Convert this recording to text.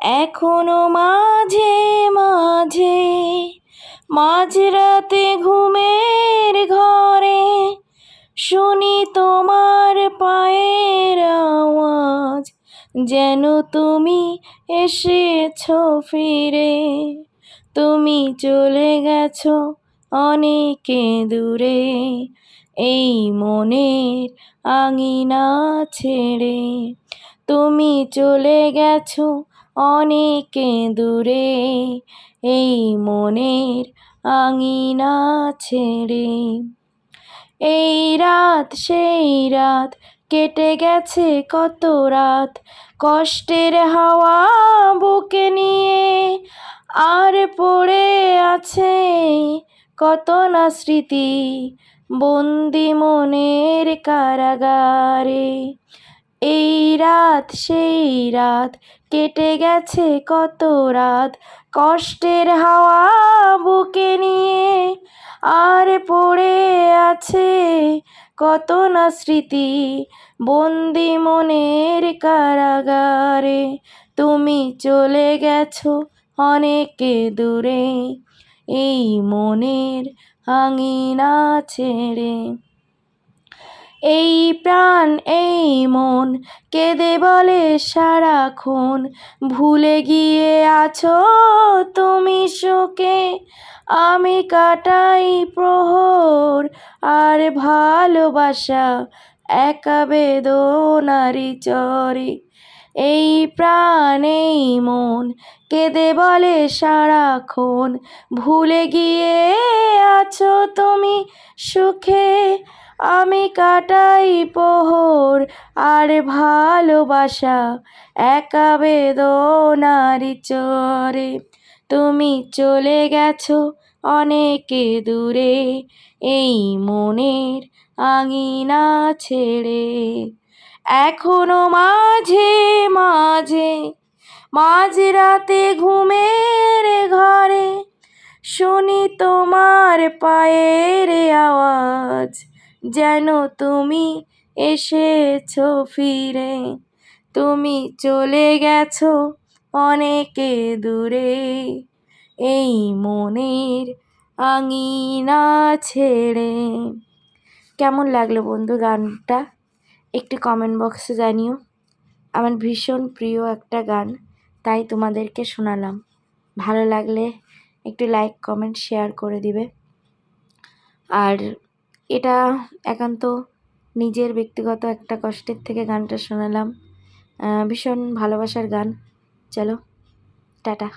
এখনো মাঝে মাঝে মাঝরাতে ঘুমের ঘরে শুনি তোমার পায়ের আওয়াজ, যেন তুমি এসেছো ফিরে। তুমি চলে গেছো অনেকে দূরে, এই মনের আঙিনা ছেড়ে। তুমি চলে গেছো অনেকে দূরে, এই মনের আঙিনা ছেড়ে। এই রাত সেই রাত কেটে গেছে কত রাত, কষ্টের হাওয়া বুকে নিয়ে। আর পড়ে আছে কত না স্মৃতি, বন্দি মনের কারাগারে। এই রাত সেই রাত কেটে গেছে কত রাত, কষ্টের হাওয়া বুকে নিয়ে। আর পড়ে আছে কত না স্মৃতি, বন্দি মনের কারাগারে। তুমি চলে গেছো অনেকে দূরে, এই মনের আঙিনা ছেড়ে। এই প্রাণ এই মন কেঁদে বলে সারাক্ষণ, ভুলে গিয়ে আছো তুমি সুখে। আমি কাটাই প্রহর আর ভালোবাসা একা বেদনারি চরে। এই প্রাণ এই মন কেঁদে বলে সারাক্ষণ, ভুলে গিয়ে আছো তুমি সুখে। আমি কাটাই প্রহর আর ভালোবাসা একা বেদনারি চরে। তুমি চলে গেছো অনেকে দূরে, এই মনের আঙিনা ছেড়ে। এখনো মাঝে মাঝে মাঝরাতে ঘুমের ঘরে শুনি তোমার পায়ের আওয়াজ, যেন তুমি এসেছো ফিরে। তুমি চলে গেছো অনেকে দূরে, এই মনের আঙিনা ছেড়ে। কেমন লাগলো বন্ধু গানটা? একটু কমেন্ট বক্সে জানিও। আমার ভীষণ প্রিয় একটা গান, তাই তোমাদেরকে শোনালাম। ভালো লাগলে একটু লাইক কমেন্ট শেয়ার করে দিবে। আর এটা একান্ত নিজের ব্যক্তিগত একটা কষ্টের থেকে গানটা শোনালাম। ভীষণ ভালোবাসার গান। চলো টাটা।